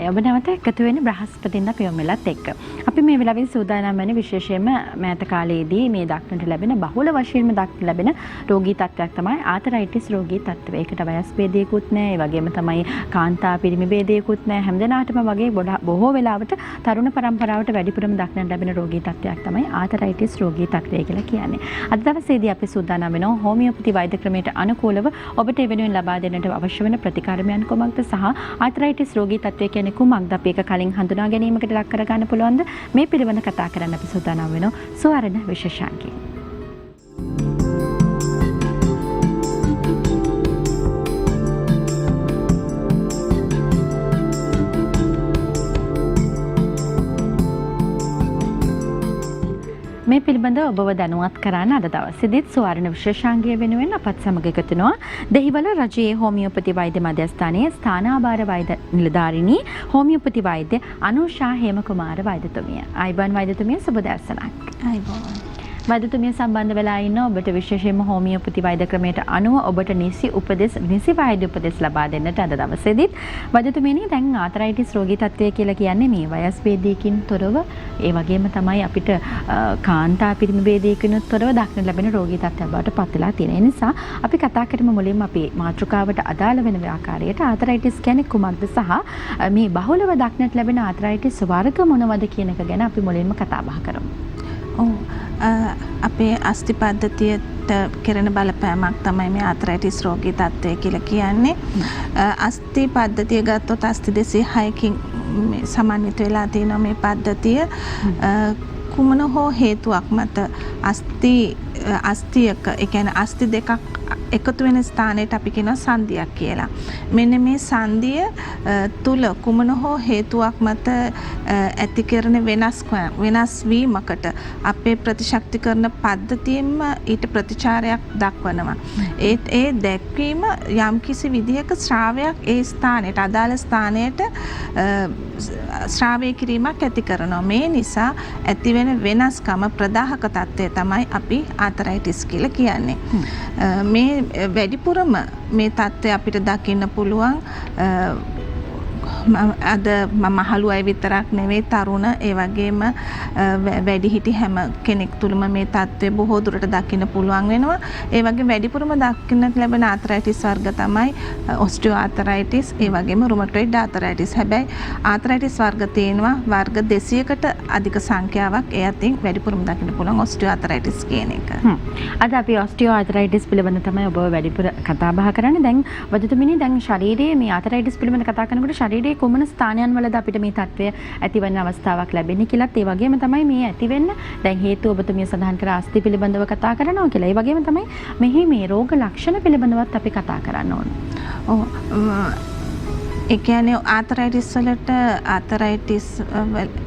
හොඳයි. ඔබ නැවත එකතු වෙන බ්‍රහස්පතින්දා පියොමෙලත් එක්ක. අපි මේ වෙලාවේ සූදානම් වෙන්නේ විශේෂයෙන්ම මෑත කාලයේදී මේ දක්නට ලැබෙන බහුල වශයෙන්ම දක්නට ලැබෙන රෝගී තත්ත්වයක් තමයි ආතරයිටිස් රෝගී තත්ත්වය. ඒකට වයස් භේදයකුත් නැහැ. ඒ වගේම තමයි කාන්තා පිරිමි භේදයකුත් නැහැ. හැමදෙනාටම වගේ බොහෝ වෙලාවට තරුණ පරම්පරාවට වැඩිපුරම දක්නට ලැබෙන රෝගී තත්ත්වයක් තමයි ආතරයිටිස් රෝගී තත්ත්වය කියලා කියන්නේ. අද දවසේදී අපි සූදානම් වෙනවා හෝමියෝපති වෛද්‍ය ක්‍රමයට අනුකූලව ඔබට ඒ වෙනුවෙන් ලබා දෙන්නට අවශ්‍ය වෙන ප්‍රතිකාරමයන් කොමක්ද සහ ආතරයිටිස් රෝගී තත්ත්වය කියන්නේ කුමක්ද අපි ඒක කලින් හඳුනා ගැනීමකට ලක් කර ගන්න පුළුවන්ද මේ පිළිබඳව කතා කරන්න අපි සූදානම් වෙනවා සුවර්ණ විශේෂාංගයෙන්. මේ පිළිබඳව ඔබව දැනුවත් කරන්න අද දවසේදීත් සුවර්ණ විශේෂාංගය වෙනුවෙන් අපත් සමග එකතු වෙනවා දෙහිවල රජයේ හෝමියෝපති වෛද්‍ය මධ්‍යස්ථානයේ ස්ථානාභාර වෛද්‍ය නිලධාරිණී හෝමියෝපති වෛද්‍ය අනුෂා හේමකුමාර වෛද්‍යතුමිය. ආයිබන් වෛද්‍යතුමිය සුබ දවසක්. ආයිබන්. වෛද්‍යතුමිය සම්බන්ධ වෙලා ඉන්න ඔබට විශේෂයෙන්ම හෝමියෝපති වෛද්‍ය ක්‍රමයට අනුව ඔබට නිසි වෛද්‍ය උපදෙස් ලබා දෙන්නට අද දවසේදීත් වෛද්‍යතුමියනි දැන් ආතරයිටිස් රෝගී තත්ත්වය කියලා කියන්නේ මේ වයස් භේදයකින් තොරව ඒ වගේම තමයි අපිට කාන්තා පිරිමි භේදයකිනුත් තොරව දක්නට ලැබෙන රෝගී තත්ත්වයක් බවට පත් වෙලා තියෙන නිසා අපි කතා කරමු මුලින්ම අපේ මාතෘකාවට අදාළ වෙන ආකාරයට ආතරයිටිස් කියන්නේ කුමක්ද සහ මේ බහුලව දක්නට ලැබෙන ආතරයිටිස් වර්ග මොනවද කියන එක ගැන අපි මුලින්ම කතා බහ කරමු. අපේ අස්ථි පද්ධතියට කෙරෙන බලපෑමක් තමයි මේ ආතරයිටිස් රෝගී තත්ත්වය කියලා කියන්නේ. අස්ථි පද්ධතිය ගත්තොත් අස්ථි 206කින් සමන්විත වෙලා තියෙන මේ පද්ධතිය කුමන හෝ හේතුවක් මත අස්ථියක ඒ කියන්නේ අස්ථි දෙකක් එකතු වෙන ස්ථානයට අපි කියනවා සංදියක් කියලා. මෙන්න මේ සංදිය තුල කුමන හෝ හේතුවක් මත ඇති කරන වෙනස් වීමකට අපේ ප්‍රතිශක්තිකරණ පද්ධතියෙන්ම ඊට ප්‍රතිචාරයක් දක්වනවා. ඒ දැක්වීම යම්කිසි විදිහක ශ්‍රාවයක් ඒ ස්ථානයට අදාළ ස්ථානයට ශ්‍රාවය කිරීමක් ඇති කරනවා. මේ නිසා ඇතිවෙන වෙනස්කම ප්‍රදාහක තත්ත්වය තමයි අපි ආතරයිටිස් කියලා කියන්නේ. මේ වැඩිපුරම මේ තත්ත්වය අපිට දකින්න පුළුවන් අද මහලු අය විතරක් නෙවෙයි තරුණ ඒ වගේම වැඩිහිටි හැම කෙනෙක් තුළම මේ තත්ත්වය බොහෝ දුරට දකින්න පුළුවන් වෙනවා. ඒ වගේ වැඩිපුරම දකින්නට ලැබෙන ආතරයිටිස් වර්ග තමයි ඔස්ටියෝ ආතරයිටිස් ඒ වගේම රුමටොයිඩ් ආතරයිටිස්. හැබැයි ආතරයිටිස් වර්ග තියෙනවා වර්ග 200කට අධික සංඛ්‍යාවක්. ඒ අතින් වැඩිපුරම දකින්න පුළුවන් ඔස්ටියෝ ආතරයිටිස් කියන එක. අද අපි ඔස්ටියෝ ආතරයිටිස් පිළිබඳව තමයි ඔබ වැඩිපුර කතා බහ කරන්නේ. දැන් වෛද්‍යතුමිනි දැන් ශරීරයේ මේ ආතරයිටිස් පිළිබඳව කතා කරනකොට ශරීරයේ කුමන ස්ථානයන් වලද අපිට මේ තත්ත්වය ඇතිවන අවස්ථාවක් ලැබෙන්නේ කියලාත් ඒ වගේම තමයි මේ ඇතිවෙන්න දැන් හේතුව ඔබතුමිය සඳහන් කර අස්ථි පිළිබඳව කතා කරනවා කියලා. ඒ වගේම තමයි මෙහි මේ රෝග ලක්ෂණ පිළිබඳවත් අපි කතා කරන්න ඕන. ඒ කියන්නේ ආතරයිටිස් වලට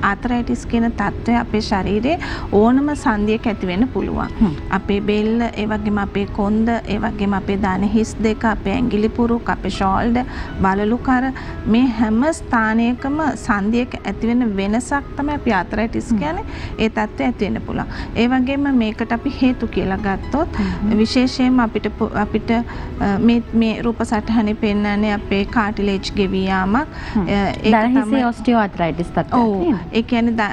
ආතරයිටිස් කියන තත්ත්වය අපේ ශරීරයේ ඕනම සංදියක ඇති වෙන්න පුළුවන්. අපේ බෙල්ල, ඒ වගේම අපේ කොන්ද, ඒ වගේම අපේ දන හිස් දෙක, අපේ ඇඟිලි පුරුක්, අපේ ෂෝල්ඩර්, බලලු කර මේ හැම ස්ථානයකම සංදියක ඇති වෙන වෙනසක් තමයි අපි ආතරයිටිස් කියන්නේ. ඒ තත්ත්වය ඇති වෙන්න පුළුවන්. ඒ වගේම මේකට අපි හේතු කියලා ගත්තොත් විශේෂයෙන්ම අපිට මේ රූප සටහනේ පෙන්වන්නේ අපේ කාටිලේජ් යාමක් දරහිසේ ඔස්ටියෝ ආතරයිටිස් තත්ත්වයක්. ඒ කියන්නේ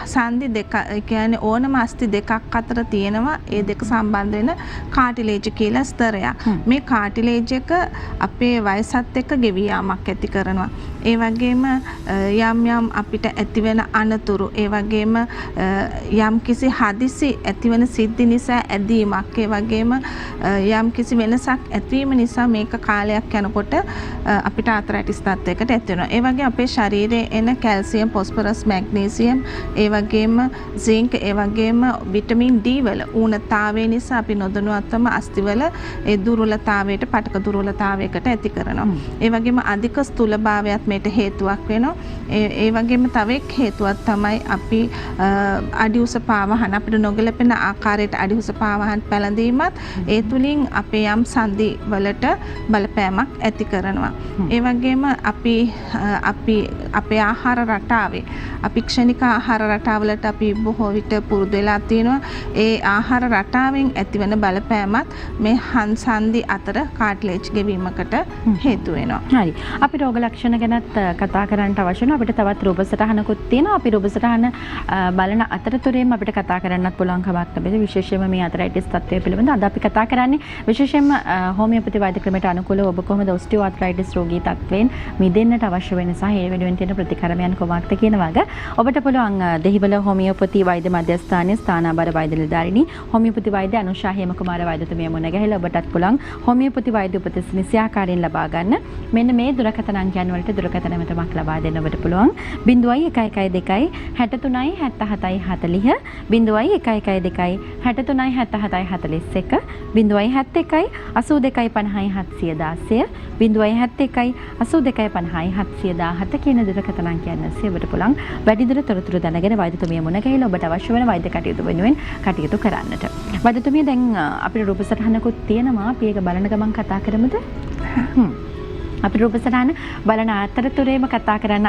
සංදි දෙක ඒ කියන්නේ ඕනම අස්ථි දෙකක් අතර තියෙනවා ඒ දෙක සම්බන්ධ වෙන කාටිලේජ් කියලා ස්තරයක්. මේ කාටිලේජ් එක අපේ වයසත් එක්ක ගෙවි යාමක් ඇති කරනවා. ඒ වගේම යම් අපිට ඇතිවෙන අනතුරු ඒ වගේම යම් කිසි හදිසි ඇතිවෙන සිද්ධි නිසා ඇදීමක් ඒ වගේම යම් කිසි වෙනසක් ඇතිවීම නිසා මේක කාලයක් යනකොට අපිට ආතරයිටිස් තත්ත්වයකට ඇති වෙනවා. ඒ වගේ අපේ ශරීරයේ එන කැල්සියම්, ෆොස්ෆරස්, මැග්නීසියම්, ඒ වගේම සින්ක්, ඒ වගේම විටමින් D වල ඌනතාවය නිසා අපි නොදැනුවත්වම අස්ථිවල ඒ දුර්වලතාවයට, පටක දුර්වලතාවයකට ඇති කරනවා. ඒ වගේම අධික ස්ථූලභාවයත් මේට හේතුවක් වෙනවා. ඒ වගේම තව එක් හේතුවක් තමයි අපි අඩි උස පාවහන අපිට නොගැලපෙන ආකාරයට අඩි උස පාවහන් පැළඳීමත් ඒ තුලින් අපේ යම් සංදි වලට බලපෑමක් ඇති කරනවා. ඒ වගේම අපි අපේ ආහාර රටාවේ අපි ක්ෂණික ආහාර රටාවලට අපි බොහෝ විට පුරුදු වෙලා තියෙනවා. ඒ ආහාර රටාවෙන් ඇතිවන බලපෑමත් මේ සංදි අතර කාටිලේජ් ගෙවීමකට හේතු වෙනවා. හරි. අපි රෝග ලක්ෂණ ගැනත් කතා කරන්නට අවශ්‍ය වෙනවා. අපිට තවත් රූප සටහනකුත් තියෙනවා. අපි රූප සටහන බලන අතරතුරේම අපිට කතා කරන්නත් පුළුවන් කමක් ලැබෙයි. විශේෂයෙන්ම මේ ආතරයිටිස් තත්ත්වය පිළිබඳව අද අපි කතා කරන්නේ විශේෂයෙන්ම හෝමියෝපති වෛද්‍ය ක්‍රමයට අනුකූලව ඔබ කොහොමද ඔස්ටියෝආතරයිටිස් රෝගී තත්ත්වයෙන් මිදෙන්නට අවශ්‍ය වෙන සහ ඒ වෙනුවෙන් තියෙන ප්‍රතිකර්මයන් කොහොමද කියන වගේ ඔබට පුළුවන් දෙහිවල හෝමියෝපති වෛද්‍ය මධ්‍යස්ථානයේ ස්ථානාබාර වෛද්‍ය නිලධාරිණී හෝමියෝපති වෛද්‍ය අනුෂා හේමකුමාර වෛද්‍යතුමිය මුණ ගැහිලා ඔබටත් පුළුවන් හෝමියෝපති වෛද්‍ය උපදෙස් නිසියාකාරයෙන් ලබා ගන්න. මෙන්න මේ දුරකථන අංකයන් වලට දුරකථන මතමක් ලබා දෙන්න ඔබට පුළුවන් 0112 63 77 40 0112 63 77 41 071 82 50 716 071 82 50 717 කියන දුරකථන අංකයන් ඔස්සේ ඔබට පුළුවන් වැඩිදුර තොරතුරු දැනගෙන වෛද්‍යතුමිය මුණ ගැහිලා ඔබට අවශ්‍ය වෙන වෛද්‍ය කටයුතු වෙනුවෙන් කටයුතු කරන්නට. වෛද්‍යතුමිය දැන් අපිට රූප සටහනකුත් තියෙනවා. අපි ඒක බලන ගමන් කතා කරමුද? අපි රූප සටහන බලන අතරතුරේම කතා කරන්න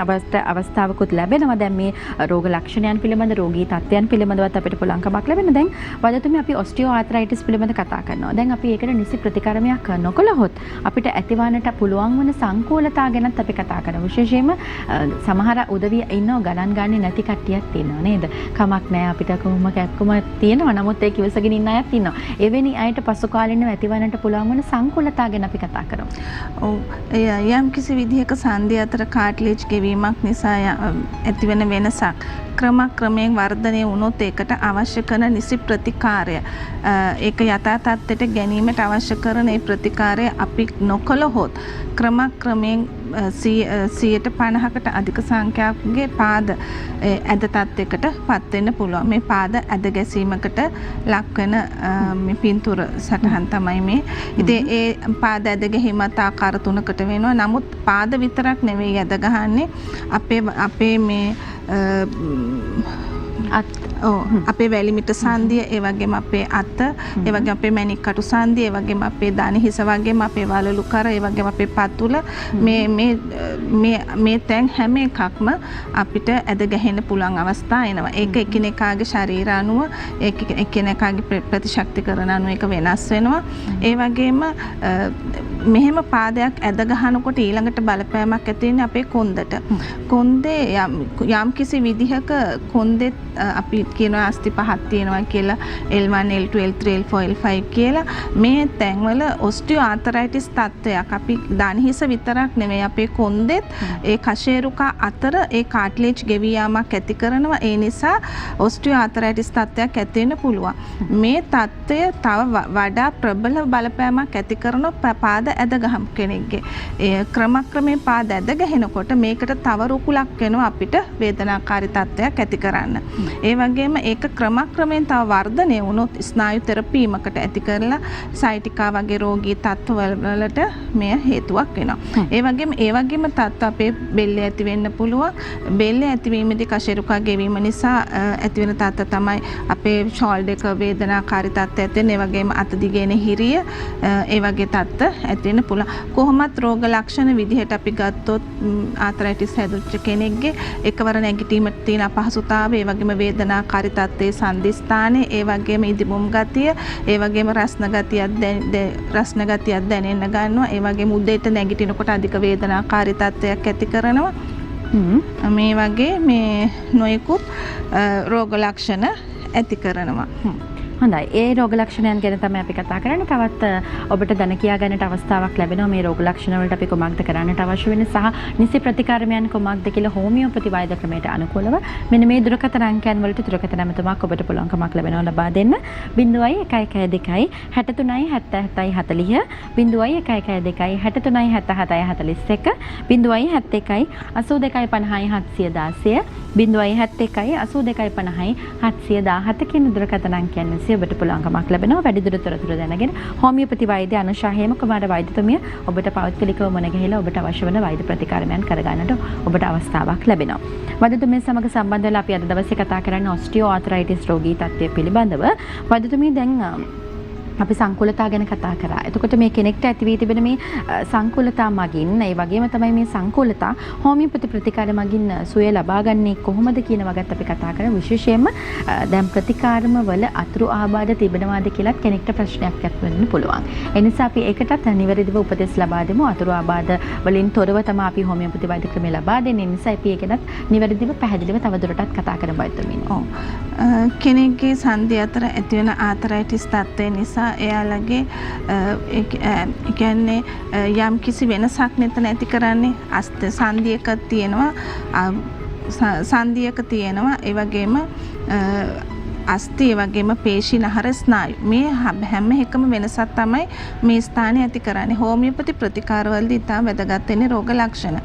අවස්ථාවකුත් ලැබෙනවා. දැන් මේ රෝග ලක්ෂණයන් පිළිබඳ රෝගී තත්ත්වයන් පිළිබඳවත් අපිට පුළුවන්කමක් ලැබෙනවා. දැන් වෛද්‍යතුමිය අපි ඔස්ටියෝආතරයිටිස් පිළිබඳ කතා කරනවා. දැන් අපි ඒකට නිසි ප්‍රතිකර්මයක් නොකළහොත් අපිට ඇතිවන්නට පුළුවන් වන සංකූලතා ගැනත් අපි කතා කරමු. විශේෂයෙන්ම සමහර උදවිය ඉන්නව ගණන් ගන්නේ නැති කට්ටියක් තියෙනවා නේද? කමක් නැහැ අපිට කොහොම කැක්කම තියෙනවා. නමුත් ඒක ඉවසගෙන ඉන්න අයත් ඉන්නවා. එවැනි අයට පසු කාලිනව ඇතිවන්නට පුළුවන් වන සංකූලතා ගැන අපි කතා කරමු. ඔව් යම් කිසි විදිහක සංධි අතර කාට්ලේජ් ගෙවීමක් නිසා ඇතිවන වෙනසක් ක්‍රමයෙන් වර්ධනය වුණොත් ඒකට අවශ්‍ය කරන නිසි ප්‍රතිකාරය ඒක යථා තත්ත්වයට ගැනීමට අවශ්‍ය කරන ඒ ප්‍රතිකාරය අපි නොකළහොත් ක්‍රමයෙන් 50%කට අධික සංඛ්‍යාවකගේ පාද ඇද තත්ත්වයකට පත් වෙන්න පුළුවන්. මේ පාද ඇද ගැසීමකට ලක් වෙන මේ පින්තූර සටහන් තමයි මේ. ඉතින් ඒ පාද ඇද ගැහිමත් ආකාර තුනකට වෙනවා. නමුත් පාද විතරක් නෙවෙයි ඇද ගහන්නේ අපේ මේ අපේ වැලිමිට සංදිය, ඒ වගේම අපේ අත, ඒ වගේම අපේ මැණික් කටු සංදිය, ඒ වගේම අපේ දණ හිස වගේම අපේ වලලු කර, ඒ වගේම අපේ පතුල මේ තැන් හැම එකක්ම අපිට ඇද ගැහෙන්න පුළුවන් අවස්ථා එනවා. ඒක එකිනෙකාගේ ශරීර අනුව එකිනෙකාගේ ප්‍රතිශක්තිකරණ අනුව ඒක වෙනස් වෙනවා. ඒ වගේම මෙහෙම පාදයක් ඇද ගහනකොට ඊළඟට බලපෑමක් ඇති වෙන්නේ අපේ කොන්දට. කොන්දේ යම් කිසි විදිහක කොන්දේ අපි කියනවා අස්ථි පහක් තියෙනවා කියලා L1 L2 L3 L4 L5 කියලා. මේ තැන්වල ඔස්ටියෝආතරයිටිස් තත්ත්වයක් අපි දණහිස විතරක් නෙමෙයි අපේ කොන්දෙත් ඒ කශේරුකා අතර ඒ කාට්ලේජ් ගෙවී යාමක් ඇති කරනවා. ඒ නිසා ඔස්ටියෝආතරයිටිස් තත්ත්වයක් ඇති වෙන්න පුළුවන්. මේ තත්ත්වය තව වඩා ප්‍රබල බලපෑමක් ඇති කරන පාද ඇද ගහම් කෙනෙක්ගේ ක්‍රමයෙන් පාද ඇද ගහනකොට මේකට තව රුකුලක් වෙනවා අපිට වේදනාකාරී තත්ත්වයක් ඇති කරන්න. ඒ වගේම ඒක ක්‍රමයෙන් තව වර්ධනය වුණොත් ස්නායු තෙරපීමකට ඇති කරලා සයිටිකා වගේ රෝගී තත්ත්වවලට මෙය හේතුවක් වෙනවා. ඒ වගේම තත්ත්ව අපේ බෙල්ලේ ඇති වෙන්න පුළුවන්. බෙල්ලේ ඇතිවීමේදී කශේරුකා ගෙවීම නිසා ඇතිවෙන තත්ත්ව තමයි අපේ ෂෝල්ඩර් එක වේදනාකාරී තත්ත්වයක් ඇති වෙන. ඒ වගේම අත දිගේන හිරිය ඒ වගේ තත්ත්ව ඇති වෙන්න පුළුවන්. කොහොමත් රෝග ලක්ෂණ විදිහට අපි ගත්තොත් ආතරයිටිස් හැදුච්ච කෙනෙක්ගේ එකවර නැගිටීමට තියෙන අපහසුතාවය, ඒ වගේම වේදනාකාරී තත්ත්වයේ සංදිස්ථානයේ, ඒ වගේම ඉදිමුම් ගතිය, ඒ වගේම රස්න ගතියක් දැනෙන්න ගන්නවා. ඒ වගේම උදේට නැගිටිනකොට අධික වේදනාකාරී තත්ත්වයක් ඇති කරනවා. මේ වගේ මේ නොයෙකුත් රෝග ලක්ෂණ ඇති කරනවා. හොඳයි. ඒ රෝග ලක්ෂණයන් ගැන තමයි අපි කතා කරන්නේ. තවත් ඔබට දැන කියා ගන්නට අවස්ථාවක් ලැබෙනවා මේ රෝග ලක්ෂණ වලට අපි කොමක්ද කරන්නට අවශ්‍ය වෙන්නේ සහ නිසි ප්‍රතිකාරමයන් කොමක්ද කියලා හෝමියෝපති වෛද්‍ය ක්‍රමයට අනුකූලව මෙන්න මේ දුරකථන අංකයන් වලට දුරකථන නමතුමක් ඔබට පුළුවන්කමක් ලැබෙනවා ලබා දෙන්න. 0112 63 77 40 0112 63 77 41 071 82 50 716 071 82 50 717 කියන දුරකථන අංකයන් ඔබට පුළුවන්කමක් ලැබෙනවා වැඩිදුර තොරතුරු දැනගෙන හෝමියෝපති වෛද්‍ය අනුෂා හේමකුමාර වෛද්‍යතුමිය ඔබට පෞද්ගලිකව මුණ ගැහිලා ඔබට අවශ්‍ය වන වෛද්‍ය ප්‍රතිකාරමයන් කරගන්නට ඔබට අවස්ථාවක් ලැබෙනවා. වෛද්‍යතුමිය සමග සම්බන්ධ වෙලා අපි අද දවසේ කතා කරන්නේ ඔස්ටියෝආතරයිටිස් රෝගී තත්ත්වය පිළිබඳව. වෛද්‍යතුමිය දැන් අපි සංකුලතා ගැන කතා කරා. එතකොට මේ කෙනෙක්ට ඇති වී තිබෙන මේ සංකුලතා මගින් ඒ වගේම තමයි මේ සංකුලතා හෝමියෝපති ප්‍රතිකාර මගින් සුවය ලබා ගන්නේ කොහොමද කියන වගත් අපි කතා කරා. විශේෂයෙන්ම දැන් ප්‍රතිකාරම වල අතුරු ආබාධ තිබෙනවාද කියලාත් කෙනෙක්ට ප්‍රශ්නයක් ඇතිවෙන්න පුළුවන්. ඒ නිසා අපි ඒකටත් නිවැරදිව උපදෙස් ලබා දෙමු. අතුරු ආබාධ වලින් තොරව තමයි අපි හෝමියෝපති වෛද්‍ය ක්‍රමය ලබා දෙන්නේ. නිසා අපි ඒකටත් නිවැරදිව පැහැදිලිව තවදුරටත් කතා කරමු වෛද්‍යතුමනි. ඔව්. කෙනෙක්ගේ සන්ධි අතර ඇතිවන ආතරයිටිස් තත්ත්වය නිසා එයාලගේ කියන්නේ යම් කිසි වෙනසක් නැතන ඇති කරන්නේ සන්ධියක තියෙනවා සන්ධියක තියෙනවා ඒ වගේම අස්ථි වගේම පේශි නහර ස්නායු මේ හැම එකම වෙනසක් තමයි මේ ස්ථානයේ ඇති කරන්නේ. හෝමියෝපති ප්‍රතිකාරවලදී ඉතා වැදගත් වෙන්නේ රෝග ලක්ෂණ.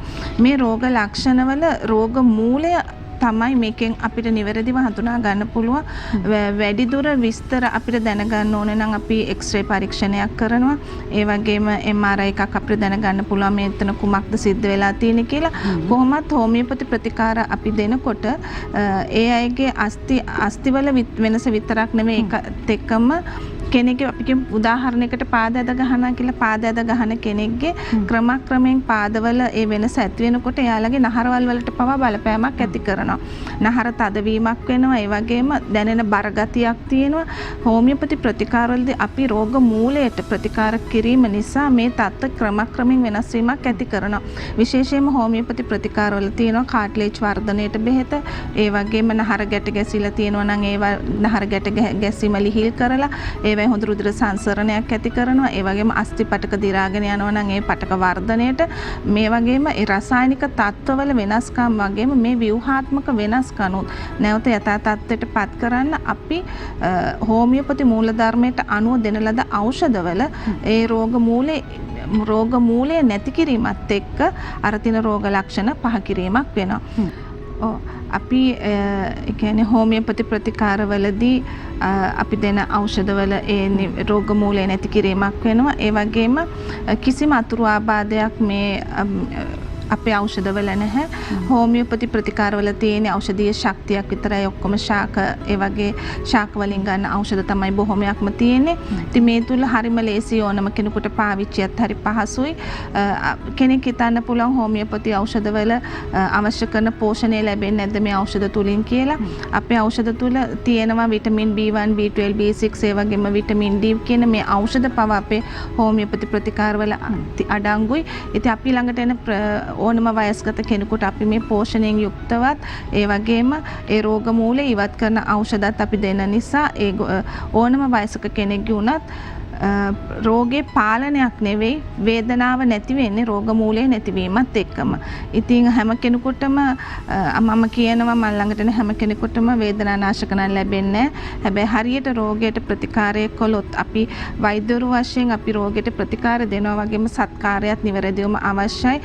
මේ රෝග ලක්ෂණවල රෝග මූලය තමයි මේකෙන් අපිට නිවැරදිව හඳුනා ගන්න පුළුවන්. වැඩිදුර විස්තර අපිට දැනගන්න ඕනේ නම් අපි එක්ස්රේ පරීක්ෂණයක් කරනවා. ඒ වගේම MRI එකක් අපිට දැනගන්න පුළුවන් මේ එතන කුමක්ද සිද්ධ වෙලා තියෙන්නේ කියලා. කොහොමත් හෝමියෝපති ප්‍රතිකාර අපි දෙනකොට ඒ අයගේ අස්තිවල වෙනස විතරක් නෙමෙයි ඒකත් එක්කම කෙනෙක්ගේ අපි කියමු උදාහරණයකට පාද ඇද ගහනවා කියලා පාද ඇද ගහන කෙනෙක්ගේ ක්‍රමක්‍රමයෙන් පාදවල ඒ වෙනස ඇති වෙනකොට එයාලගේ නහරවල් වලට පවා බලපෑමක් ඇති කරනවා. නහර තදවීමක් වෙනවා. ඒ වගේම දැනෙන බර ගතියක් තියෙනවා. හෝමියෝපති ප්‍රතිකාරවලදී අපි රෝග මූලයට ප්‍රතිකාර කිරීම නිසා මේ තත්ත්ව ක්‍රමක්‍රමයෙන් වෙනස් වීමක් ඇති කරනවා. විශේෂයෙන්ම හෝමියෝපති ප්‍රතිකාරවල තියෙනවා කාට්ලේජ් වර්ධනයට බෙහෙත. ඒ වගේම නහර ගැට ගැසිලා තියෙනවා නම් ඒවා නහර ගැට ගැසීම ලිහිල් කරලා ඒ හොඳ රුධිර සංසරණයක් ඇති කරනවා. ඒ වගේම අස්ථි පටක දිරාගෙන යනවා නම් ඒ පටක වර්ධනයට මේ වගේම ඒ රසායනික තත්ත්වවල වෙනස්කම් වගේම මේ ව්‍යුහාත්මක වෙනස්කම් නැවත යථා තත්ත්වයට පත් කරන්න අපි හෝමියෝපති මූලධර්මයට අනුව දෙන ලද ඖෂධවල ඒ රෝග මූලය නැති කිරීමත් එක්ක අර තින රෝග ලක්ෂණ පහ කිරීමක් වෙනවා. අපි කියන්නේ හෝමියෝපති ප්‍රතිකාරවලදී අපි දෙන ඖෂධවල ඒ රෝග මූලය නැති කිරීමක් වෙනවා. ඒ වගේම කිසිම අතුරු ආබාධයක් මේ අපේ ඖෂධවල නැහැ. හෝමියෝපති ප්‍රතිකාරවල තියෙන ඖෂධීය ශක්තියක් විතරයි. ඔක්කොම ශාක ඒ වගේ ශාක වලින් ගන්න ඖෂධ තමයි බොහොමයක්ම තියෙන්නේ. ඉතින් මේ තුල හරිම ලේසි ඕනම කෙනෙකුට පාවිච්චියත් හරි පහසුයි. කෙනෙක් හිතන්න පුළුවන් හෝමියෝපති ඖෂධවල අවශ්‍ය කරන පෝෂණය ලැබෙන්නේ නැද්ද මේ ඖෂධ තුලින් කියලා. අපේ ඖෂධ තුල තියෙනවා විටමින් B1, B12, B6 ඒ වගේම විටමින් D කියන මේ ඖෂධ පව අපේ හෝමියෝපති ප්‍රතිකාරවල අඩංගුයි. ඉතින් අපි ළඟට එන ඕනම වයස්ගත කෙනෙකුට අපි මේ පෝෂණයෙන් යුක්තවත් ඒ වගේම ඒ රෝග මූලය ඉවත් කරන ඖෂධත් අපි දෙන නිසා ඒ ඕනම වයසක කෙනෙක්ගේ උනත් රෝගේ පාලනයක් නෙවෙයි වේදනාව නැති වෙන්නේ රෝග මූලයේ නැතිවීමත් එක්කම. ඉතින් හැම කෙනෙකුටම මම කියනවා මම ළඟට එන හැම කෙනෙකුටම වේදනානාශක නම් ලැබෙන්නේ නැහැ. හැබැයි හරියට රෝගයට ප්‍රතිකාරය කළොත් අපි වෛද්‍යවරු වශයෙන් අපි රෝගයට ප්‍රතිකාර දෙනවා වගේම සත්කාරයත් නිවැරදිවම අවශ්‍යයි.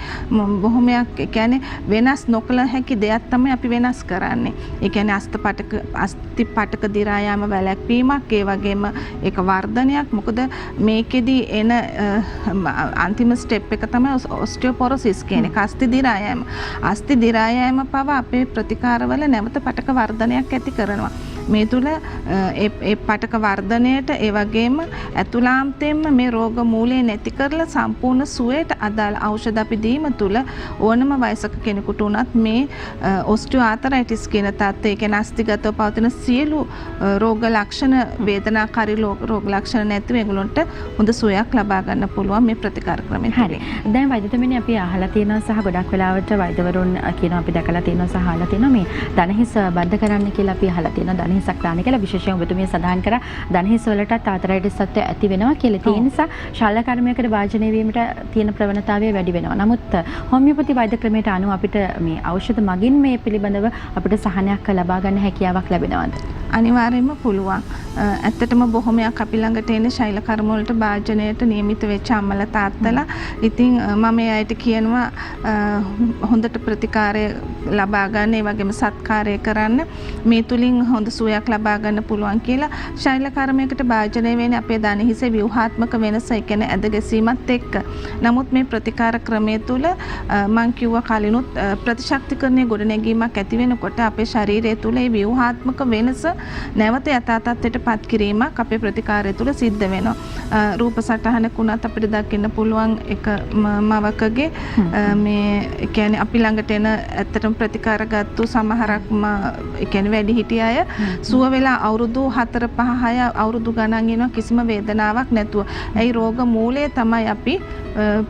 බොහොමයක් ඒ කියන්නේ වෙනස් නොකළ හැකි දෙයක් තමයි අපි වෙනස් කරන්නේ. ඒ කියන්නේ අස්ථි පටක දිරා යාම වැළැක්වීමක් ඒ වගේම ඒක වර්ධනයක්. මොකද මේකෙදි එන අන්තිම ස්ටෙප් එක තමයි ඔස්ටියෝපොරොසිස් කියන්නේ අස්ථි දිරා යාම. අස්ථි දිරා යාම පව අපේ ප්‍රතිකාරවල නැවත පටක වර්ධනයක් ඇති කරනවා. මේ තුල ඒ පටක වර්ධනයට ඒ වගේම ඇතුළාන්තයෙන්ම මේ රෝග මූලය නැති කරලා සම්පූර්ණ සුවයට අදාළ ඖෂධ අපි දීම තුල ඕනම වයසක කෙනෙකුට උනත් මේ ඔස්ටියෝආතරයිටිස් කියන තත්ත්වය කියන්නේ අස්ථිගතව පවතින සියලු රෝග ලක්ෂණ වේදනාකාරී රෝග ලක්ෂණ නැතිව ඒගොල්ලන්ට හොඳ සුවයක් ලබා ගන්න පුළුවන් මේ ප්‍රතිකාර ක්‍රමෙන්. හරි. දැන් වෛද්‍යතුමනි අපි අහලා තියෙනවා සහ ගොඩක් වෙලාවට වෛද්‍යවරුන් කියනවා අපි දැකලා තියෙනවා සහ අහලා තියෙනවා මේ දණහිස් බද්ධ කරන්න කියලා අපි අහලා තියෙනවා. දණහිසක් දාන්න කියලා විශේෂයෙන් ඔබතුමිය සඳහන් කරා දණහිස් වලටත් ආතරයිටිස් තත්ත්වය ඇති වෙනවා කියලා. ඒ නිසා ශල්‍ය කර්මයකට වාජනය වීමට තියෙන ප්‍රවණතාවය වැඩි වෙනවා. නමුත් හෝමියෝපති වෛද්‍ය ක්‍රමයට අනුව අපිට මේ ඖෂධ මගින් මේ පිළිබඳව අපිට සහනයක් ලබා ගන්න හැකියාවක් ලැබෙනවද? අනිවාර්යයෙන්ම පුළුවන්. ඇත්තටම බොහොමයක් අපි ළඟට එන ශෛල කර්ම වලට භාජනයට නියමිත වෙච්ච අම්මලා තාත්තලා. ඉතින් මම ඒ අයට කියනවා හොඳට ප්‍රතිකාරය ලබා ගන්න, ඒ වගේම සත්කාරය කරන්න. මේ තුලින් හොඳ සුවයක් සුවයක් ලබා ගන්න පුළුවන් කියලා. ශෛල කර්මයකට භාජනය වෙන්නේ අපේ දන හිසේ ව්‍යුහාත්මක වෙනස, ඒ කියන්නේ ඇද ගැසීමත් එක්ක. නමුත් මේ ප්‍රතිකාර ක්‍රමය තුළ මං කිව්වා කලිනුත් ප්‍රතිශක්තිකරණයේ ගොඩනැගීමක් ඇති වෙනකොට අපේ ශරීරය තුළ මේ ව්‍යුහාත්මක වෙනස නැවත යථා තත්ත්වයට පත් කිරීමක් අපේ ප්‍රතිකාරය තුළ සිද්ධ වෙනවා. රූප සටහනක උනත් අපිට දකින්න පුළුවන් එක මවකගේ මේ කියන්නේ අපි ළඟට එන ඇත්තටම ප්‍රතිකාර ගත්තු සමහරක්ම ඒ කියන්නේ වැඩි හිටිය අය සුව වෙලා අවුරුදු 4 5 6 අවුරුදු ගණන් යනවා කිසිම වේදනාවක් නැතුව. ඒ රෝග මූලය තමයි අපි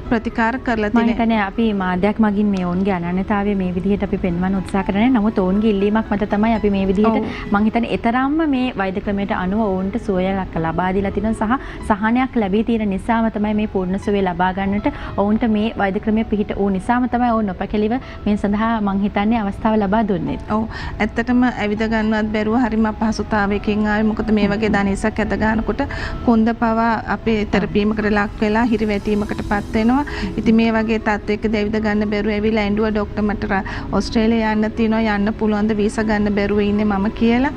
ප්‍රතිකාර කරලා තියෙන්නේ. මම හිතන්නේ අපි මාධ්‍යයක් මගින් මේ ඔවුන්ගේ අනන්‍යතාවය මේ විදිහට අපි පෙන්වන්න උත්සාහ කරන්නේ. නමුත් ඔවුන්ගේ ඉල්ලීමක් මත තමයි අපි මේ විදිහට මම හිතන්නේ ඊතරම්ම මේ වෛද්‍ය ක්‍රමයට අනුව ඔවුන්ට සුවයක් ලබා දීලා තියෙනවා සහ සහනයක් ලැබී තියෙන නිසාම තමයි මේ පූර්ණ සුවය ලබා ගන්නට ඔවුන්ට මේ වෛද්‍ය ක්‍රමය පිහිට වූ නිසාම තමයි ඔවුන් නොපැකිලිව මේ සඳහා මම හිතන්නේ අවස්ථාව ලබා දුන්නේ. ඔව් ඇත්තටම ඇවිද ගන්නවත් බැරුව හරිම අපහසුතාවයකින් ආවේ. මොකද මේ වගේ දණහිසක් ඇද ගන්නකොට කොන්ද පවා අපේ තෙරපීමකට ලක් වෙලා හිරිවැටීමකටපත් වෙනවා. ඉතින් මේ වගේ තත්ත්වයක ඇවිද ගන්න බැරුව ඇවිල්ලා ඇඬුවා ડોක්ටර් මට ඕස්ට්‍රේලියා යන්න තියෙනවා, යන්න පුළුවන්ද වීසා ගන්න බැරුව ඉන්නේ මම කියලා.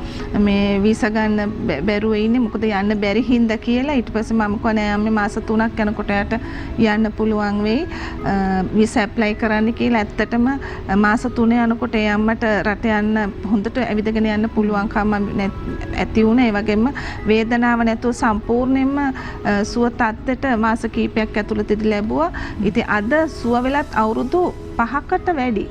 මේ වීසා ගන්න බැරුව ඉන්නේ මොකද යන්න බැරි හින්දා කියලා. ඊට පස්සේ මම කිව්වා නෑ අම්මේ මාස 3ක් යනකොට යට යන්න පුළුවන් වෙයි වීසා ඇප්ලයි කරන්න කියලා. ඇත්තටම මාස 3 යනකොට ඒ අම්මට රට යන්න හොඳට ඇවිදගෙන යන්න පුළුවන්කම ඇති වුණා. ඒ වගේම වේදනාව නැතුව සම්පූර්ණයෙන්ම සුව තත්ත්වයට මාස කිහිපයක් ඇතුළතදී ලැබුවා. ඉතින් අද සුව වෙලත් අවුරුදු 5කට වැඩි.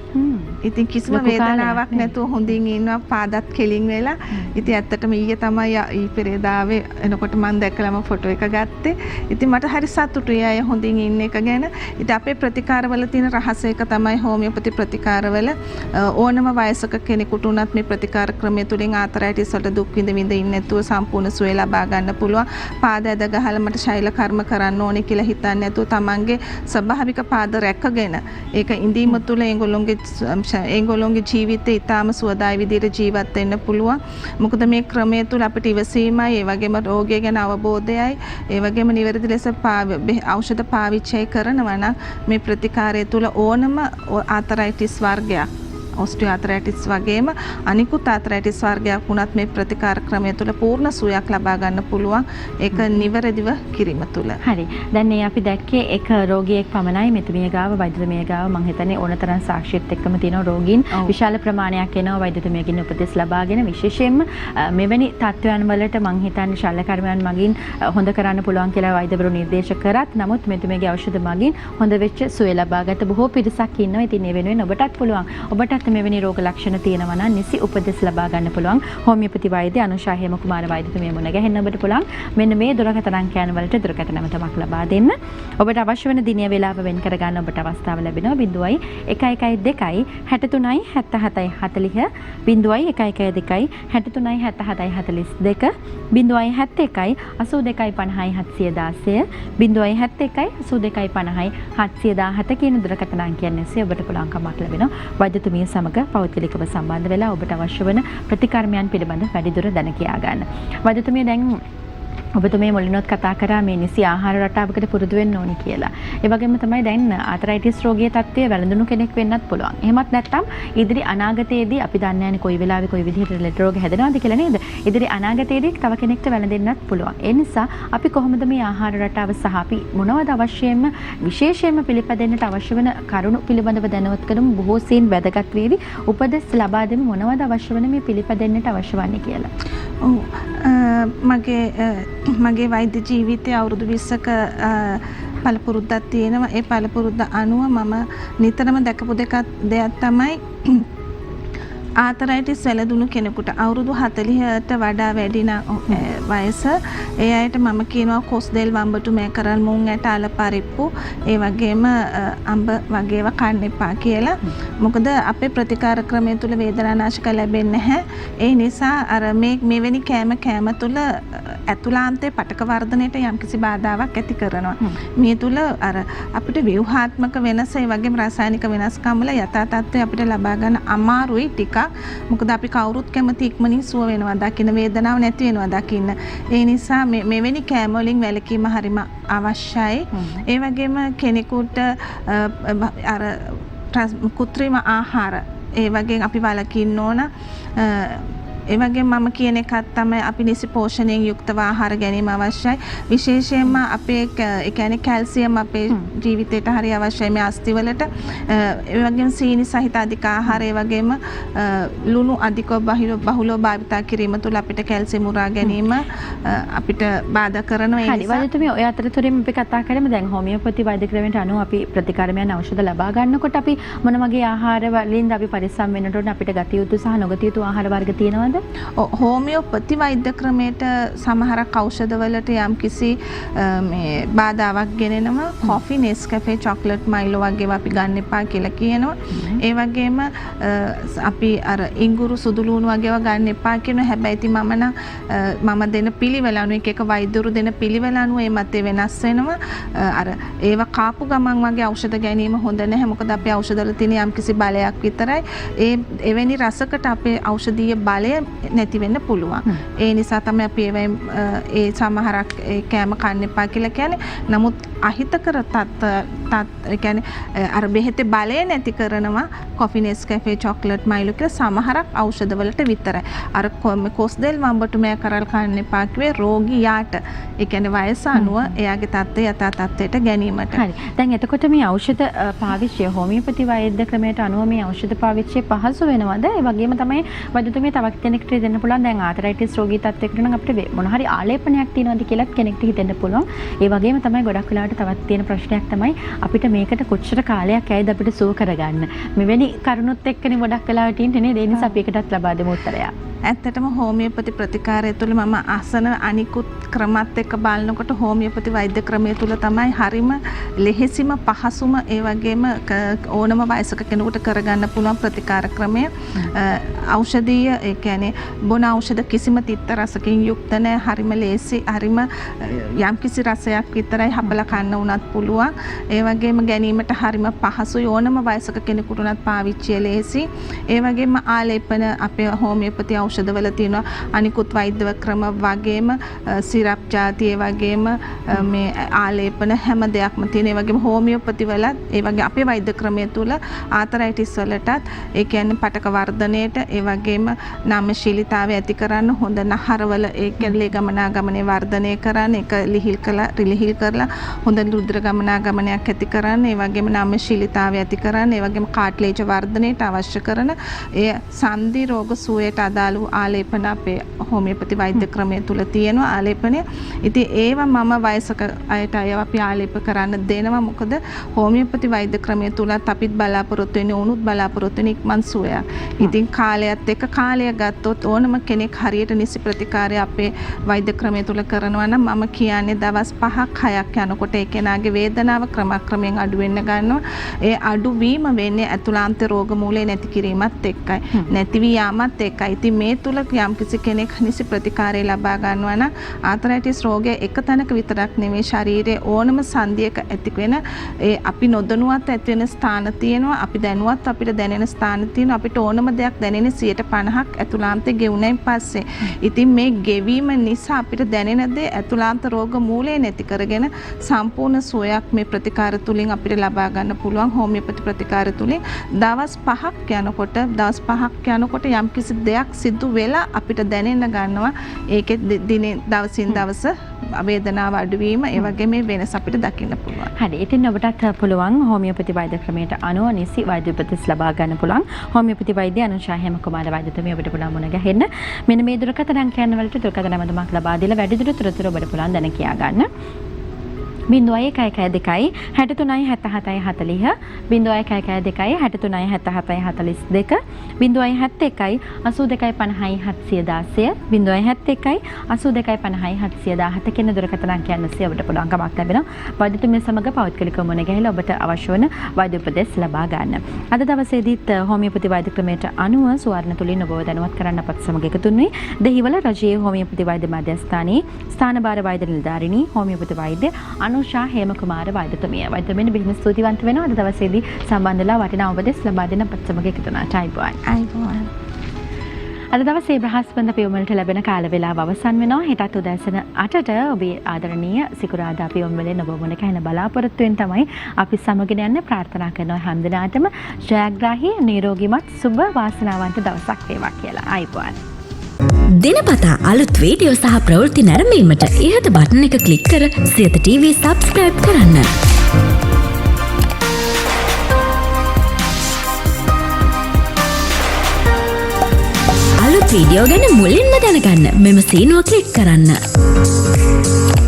ඉතින් කිසිම වේදනාවක් නැතුව හොඳින් ඉන්නවා, පාදත් කෙලින් වෙලා. ඉතින් ඇත්තටම ඊයේ තමයි පෙරේදාවේ එනකොට මම දැකලාම ෆොටෝ එක ගත්තේ. ඉතින් මට හරි සතුටුයි අය හොඳින් ඉන්න එක ගැන. ඉතින් අපේ ප්‍රතිකාරවල තියෙන රහස එක තමයි හෝමියෝපති ප්‍රතිකාරවල ඕනම වයසක කෙනෙකුට උනත් මේ ප්‍රතිකාර ක්‍රමය තුලින් ආතරයිටිස් වලට දුක් විඳ ඉන්නේ නැතුව සම්පූර්ණ සුවය ලබා ගන්න පුළුවන්. පාද ඇද ගහලා මට ශෛල කර්ම කරන්න ඕනේ කියලා හිතන්නේ නැතුව තමන්ගේ ස්වභාවික පාද රැකගෙන ඒක ඉඳීම තුළ ඒගොල්ලෝගේ ජීවිතේ ඊටාම සුවදායි විදිහට ජීවත් වෙන්න පුළුවන්. මොකද මේ ක්‍රමය තුළ අපිට ඉවසීමයි, ඒ වගේම රෝගය ගැන අවබෝධයයි, ඒ වගේම නිවැරදි ලෙස ඖෂධ පාවිච්චි කරනවා නම් මේ ප්‍රතිකාරය තුළ ඕනම ආතරයිටිස් වර්ගයක්, ඔස්ටියෝආතරයිටිස් වගේම අනිකුත් ආතරයිටිස් වර්ගයක් වුණත් මේ ප්‍රතිකාර ක්‍රමය තුළ පූර්ණ සුවයක් ලබා ගන්න පුළුවන්. ඒක නිවැරදිව කිරීම තුළ. හරි. දැන් මේ අපි දැක්කේ එක රෝගියෙක් පමණයි මෙතුමිය ගාව, වෛද්‍යතුමිය ගාව මම හිතන්නේ ඕනතරම් සාක්ෂිත් එක්කම තියෙන රෝගීන් විශාල ප්‍රමාණයක් එනවා වෛද්‍යතුමියගෙන් උපදෙස් ලබාගෙන. විශේෂයෙන්ම මෙවැනි තත්ත්වයන් වලට මම හිතන්නේ ශල්‍ය කර්මයන් මගින් හොඳ කරන්න පුළුවන් කියලා වෛද්‍යවරු නිර්දේශ කරත් නමුත් මෙතුමියගේ ඖෂධ මගින් හොඳ වෙච්ච සුවය ලබාගත බොහෝ පිරිසක් ඉන්නවා. ඉතින් මේ වෙනුවෙන් ඔබටත් පුළුවන්. ඔබටත් මෙවැනි රෝග ලක්ෂණ තියෙනවා නම් නිසි උපදෙස් ලබා ගන්න පුළුවන්. හෝමියෝපති වෛද්‍ය අනුෂා හේමකුමාර වෛද්‍යතුමිය මුණ ගැහෙන්න ඔබට පුළුවන්. මෙන්න මේ දුරකථන අංකයන් වලට දුරකථන නමක් ලබා දෙන්න. ඔබට අවශ්‍ය වෙන දිනය වේලාව වෙන් කර ගන්න ඔබට අවස්ථාව ලැබෙනවා. 0112 63 77 40 0112 63 77 42 071 82 50 716 071 82 50 717 කියන දුරකථන අංකයන් ඇස්සේ ඔබට පුළුවන් කමක් ලැබෙනවා. වෛද්‍යතුමිය සමග පෞද්ගලිකව සම්බන්ධ වෙලා ඔබට අවශ්‍ය වන ප්‍රතිකර්මයන් පිළිබඳ වැඩිදුර දැන කියා ගන්න. වෛද්‍යතුමිය දැන් ඔබතුමිය මුලින්වත් කතා කරා මේ නිසි ආහාර රටාවකට පුරුදු වෙන්න ඕනි කියලා. ඒ වගේම තමයි දැන් ආතරයිටිස් රෝගිය තත්ත්වය වැළඳුණු කෙනෙක් වෙන්නත් පුළුවන්. එහෙමත් නැත්නම් ඉදිරි අනාගතයේදී අපි දන්නේ නැහැ කොයි වෙලාවෙ කොයි විදිහට ලෙඩ රෝග හැදෙනවද කියලා නේද? ඉදිරි අනාගතයේදී තව කෙනෙක්ට වැළඳෙන්නත් පුළුවන්. ඒ නිසා අපි කොහොමද මේ ආහාර රටාව සහ අපි මොනවද අවශ්‍යයෙන්ම විශේෂයෙන්ම පිළිපැදෙන්නට අවශ්‍ය වෙන කරුණු පිළිබඳව දැනුවත් කරමු. බොහෝ සීන් වැදගත් වේවි. උපදෙස් ලබා දෙමු මොනවද අවශ්‍ය වෙන මේ පිළිපැදෙන්නට අවශ්‍ය වන්නේ කියලා. ඔව් මගේ වෛද්‍ය ජීවිතයේ අවුරුදු 20ක පළපුරුද්දක් තියෙනවා. ඒ පළපුරුද්ද අනුව මම නිතරම දැකපු දෙයක් තමයි ආතරයිටිස් වැළඳුණු කෙනෙකුට අවුරුදු 40ට වඩා වැඩි වයස ඒ අයට මම කියනවා කොස් දෙල් වම්බටු මේකරල් මුං ඇට අල පරිප්පු ඒ වගේම අඹ වගේව කන්න එපා කියලා. මොකද අපේ ප්‍රතිකාර ක්‍රමය තුල වේදනානාශක ලැබෙන්නේ නැහැ. ඒ නිසා අර මෙවැනි කෑම තුල ඇතුළාන්තයේ පටක වර්ධනයට යම්කිසි බාධාවක් ඇති කරනවා. මේ තුල අර අපිට ව්‍යුහාත්මක වෙනස ඒ වගේම රසායනික වෙනස්කම් වල යථා තත්ත්වය අපිට ලබා ගන්න අමාරුයි ටිකක්. මොකද අපි කවුරුත් කැමති ඉක්මනින් සුව වෙනවා දකින්න, වේදනාව නැති වෙනවා දකින්න. ඒ නිසා මෙවැනි කෑම වලින් වැළකීම හරිම අවශ්‍යයි. ඒ වගේම කෙනෙකුට අර කෘත්‍රිම ආහාර ඒ වගේ අපි වළකින්න ඕන. ඒ වගේම මම කියන එකක් තමයි අපි නිසි පෝෂණයෙන් යුක්තව ආහාර ගැනීම අවශ්‍යයි. විශේෂයෙන්ම අපේ ඒ කියන්නේ කැල්සියම් අපේ ජීවිතයට හරි අවශ්‍යයි මේ අස්තිවලට. ඒ වගේම සීනි සහිත අධික ආහාර ඒ වගේම ලුණු අධිකව බහුලව භාවිතා කිරීම තුළ අපිට කැල්සියම් උරා ගැනීම අපිට බාධා කරනවා. ඒ හරි වෛද්‍යතුමිය ඔය අතරතුරේම අපි කතා කරමු දැන් හෝමියෝපති වෛද්‍ය ක්‍රමයට අනුව අපි ප්‍රතිකාරමයන් ඖෂධ ලබා ගන්නකොට අපි මොන වගේ ආහාර වලින්ද අපි පරිස්සම් වෙන්නට ඕනේ අපිට ගත යුතු සහ නොගත යුතු ආහාර වර්ග තියෙනවද? හෝමියෝපති වෛද්‍ය ක්‍රමයට සමහරක් ඖෂධවලට යම්කිසි මේ බාධාවක් ගෙනෙනවා. කොෆි, නෙස්කැෆේ, චොක්ලට්, මයිලෝ වගේ ඒවා අපි ගන්න එපා කියලා කියනවා. ඒ වගේම අපි අර ඉඟුරු සුදු ලුණු වගේ ඒවා ගන්න එපා කියනවා. හැබැයි ඉතින් මම දෙන පිළිවෙල අනුව එක වෛද්‍යවරු දෙන පිළිවෙල අනුව ඒ මතේ වෙනස් වෙනවා. අර ඒවා කාපු ගමන් වගේ ඖෂධ ගැනීම හොඳ නැහැ. මොකද අපේ ඖෂධවල තියෙන යම්කිසි බලයක් විතරයි. එවැනි රසකට අපේ ಔಷಧීය බලය නැති වෙන්න පුළුවන්. ඒ නිසා තමයි අපි ඒ සමහරක් කෑම කන්න එපා කියලා කියන්නේ. නමුත් අහිතකර ඒ කියන්නේ අර බෙහෙතේ බලය නැති කරනවා කොෆි, නෙස්කැෆේ, චොක්ලට්, මයිලෝ කියලා සමහරක් ඖෂධවලට විතරයි. අර කොස්දෙල් වම්බටුමෑ කරල් කන්න එපා කිව්වේ රෝගියාට. ඒ කියන්නේ වයස අනුව එයාගේ තත්ත්වය යථා තත්ත්වයට ගැනීමට. හරි. දැන් එතකොට මේ ඖෂධ පාවිච්චිය හෝමියෝපති වෛද්‍ය ක්‍රමයට අනුව මේ ඖෂධ පාවිච්චිය පහසු වෙනවද? ඒ වගේම තමයි වෛද්‍යතුමිය තවත් කෙනෙක්ට දෙන්න පුළුවන්. දැන් ආතරයිටිස් රෝගී තත්ත්වයකට නම් අපිට මොන හරි ආලේපනයක් තියෙනවද කියලා කෙනෙක්ට හිතෙන්න පුළුවන්. ඒ වගේම තමයි ගොඩක් වෙලාවට තවත් තියෙන ප්‍රශ්නයක් තමයි අපිට මේකට කොච්චර කාලයක් ඇයිද අපිට සුව කරගන්න. මෙවැනි කරුණුත් එක්කනේ ගොඩක් වෙලාවට ඉන්නේ නේද? ඒ නිසා අපි එකටත් ලබා දෙමු උත්තරයක්. ඇත්තටම හෝමියෝපති ප්‍රතිකාරය තුළ මම අසන අනිකුත් ක්‍රමත් එක්ක බලනකොට හෝමියෝපති වෛද්‍ය ක්‍රමය තුළ තමයි හරිම ලෙහෙසිම පහසුම ඒ වගේම ඕනම වයසක කෙනෙකුට කරගන්න පුළුවන් ප්‍රතිකාර ක්‍රමය. ඖෂධීය ඒ කියන්නේ බොන ඖෂධ කිසිම තිත්ත රසකින් යුක්ත නැහැ. හරිම ලේසි, හරිම යම්කිසි රසයක් විතරයි හපලා කන්න උනත් පුළුවන්. ඒ වගේම ගැනීමට හරිම පහසුයි. ඕනම වයසක කෙනෙකුට උනත් පාවිච්චිය ලේසි. ඒ වගේම ආලේපන අපේ හෝමියෝපති ඖෂධවල තියෙනවා අනිකුත් වෛද්‍ය ක්‍රම වගේම සිරප් ಜಾති ඒ වගේම මේ ආලේපන හැම දෙයක්ම තියෙන. ඒ වගේම හෝමියෝපති වලත් ඒ වගේ අපේ වෛද්‍ය ක්‍රමය තුල ආතරයිටිස් වලටත් ඒ කියන්නේ පටක වර්ධනයේට ඒ වගේම නාමශීලීතාවය ඇති කරන්න හොඳ නහරවල ඒ කියන්නේ ගමනාගමනයේ වර්ධනය කරන්න ඒක රිලිහිල් කරලා හොඳ රුධිර ගමනාගමනයක් ඇති කරන්න ඒ වගේම නාමශීලීතාවය ඇති කරන්න ඒ වගේම කාට්ලේජ් වර්ධනයට අවශ්‍ය කරන ඒ සන්ධි රෝග සුවයට අදාළ ආලේපන අපේ හෝමියෝපති වෛද්‍ය ක්‍රමය තුල තියෙනවා ආලේපනය. ඉතින් ඒවා මම වයසක අයට අපි ආලේප කරන්න දෙනවා. මොකද හෝමියෝපති වෛද්‍ය ක්‍රමය තුලත් අපිත් බලාපොරොත්තු වෙන්නේ උණුත් බලාපොරොත්තු වෙන ඉක්මන් සුවයක්. ඉතින් කාලයත් එක්ක කාලය ගත්තොත් ඕනම කෙනෙක් හරියට නිසි ප්‍රතිකාරය අපේ වෛද්‍ය ක්‍රමය තුල කරනවා නම් මම කියන්නේ දවස් 5ක් 6ක් යනකොට ඒ කෙනාගේ වේදනාව ක්‍රමක්‍රමයෙන් අඩු වෙන්න ගන්නවා. ඒ අඩු වීම වෙන්නේ ඇතුළාන්ත රෝග මූලය නැති කිරීමත් එක්කයි. නැති වී යාමත් එක්කයි. ඉතින් මේ තුල යම්කිසි කෙනෙක් නිසි ප්‍රතිකාරය ලබා ගන්නවා නම් ආතරයිටිස් රෝගය එක තැනක විතරක් නෙමෙයි ශරීරයේ ඕනම සංදියක ඇති වෙන ඒ අපි නොදැනුවත් ඇති වෙන ස්ථාන තියෙනවා. අපි දැනුවත් අපිට දැනෙන ස්ථාන තියෙනවා. අපිට ඕනම දෙයක් දැනෙන්නේ 50%ක් ඇතුළාන්තේ ගෙවුණයින් පස්සේ. ඉතින් මේ ගෙවීම නිසා අපිට දැනෙන දේ ඇතුළාන්ත රෝග මූලය නැති කරගෙන සම්පූර්ණ සුවයක් මේ ප්‍රතිකාර තුලින් අපිට ලබා ගන්න පුළුවන් හෝමියෝපති ප්‍රතිකාර තුලින්. දවස් 5ක් යනකොට යම්කිසි දෙයක් සිදු වෙලා අපිට දැනෙන්න ගන්නවා. ඒකේ දිනේ දවසින් දවස වේදනාව අඩුවීම ඒ වගේ මේ වෙනස අපිට දකින්න පුළුවන්. හරි. ඉතින් ඔබටත් පුළුවන් හෝමියෝපති වෛද්‍ය ක්‍රමයට අනුව නිසි වෛද්‍ය උපදෙස් ලබා ගන්න පුළුවන්. හෝමියෝපති වෛද්‍ය අනුෂා හේමකුමාර වෛද්‍යතුමිය ඔබට පුළුවන් මුණ ගැහෙන්න. මෙන්න මේ දුරකථන අංකයන් වලට දුරකථන නම්බරක් ලබා දීලා වැඩිදුර තොරතුරු ඔබට පුළුවන් දැන කියා ගන්න. 0112 63 77 40 0112 63 77 42 071 82 50 716 071 82 50 717 කියන දුරකථන අංකයන් ඔස්සේ ඔබට පුළුවන් කමක් ලැබෙනවා. වෛද්‍යතුමිය සමග පෞද්ගලික මුණ ගැහිලා ඔබට අවශ්‍ය වන වෛද්‍ය උපදෙස් ලබා ගන්න. අද දවසේදීත් හෝමියෝපති වෛද්‍ය ක්‍රමයට අනුව සුවර්ණ තුලින් ඔබව දැනුවත් කරන්න අපත් සමග එකතු වුණේ දෙහිවල රජයේ හෝමියෝපති වෛද්‍ය මධ්‍යස්ථානයේ ස්ථානභාර වෛද්‍ය නිලධාරිණී හෝමියෝපති වෛද්‍ය අනුෂා හේමකුමාර වෛද්‍යතුමිය. වෛද්‍යතුමියට බෙහෙම ස්තුතිවන්ත වෙනවා. අද දවසේදී සම්බන්ධ වෙලා වටිනා උපදෙස් ලබා දෙන අපත් සමග එකතු වුණාට අයිබෝන්. අද දවසේ බ්‍රහස්පන්ද පියුමලට ලැබෙන කාල වේලාව අවසන් වෙනවා. හෙටත් උදෑසන 8ට ඔබේ ආදරණීය සිකුරාදා පියුමලෙන් ඔබ මුණ ගැහෙන බලාපොරොත්තු වෙන තමයි අපි සමගින් යන්න ප්‍රාර්ථනා කරනවා. හැම දිනාටම ජයග්‍රාහී නිරෝගීමත් සුබ වාසනාවන්ත දවසක් වේවා කියලා. අයිබෝන්. දිනපතා අලුත් වීඩියෝ සහ ප්‍රවෘත්ති නැරඹීමට ඉහත බටන් එක ක්ලික් කර සියත TV සබස්ක්‍රයිබ් කරන්න. අලුත් වීඩියෝ ගැන මුලින්ම දැනගන්න මෙම සීනුව ක්ලික් කරන්න.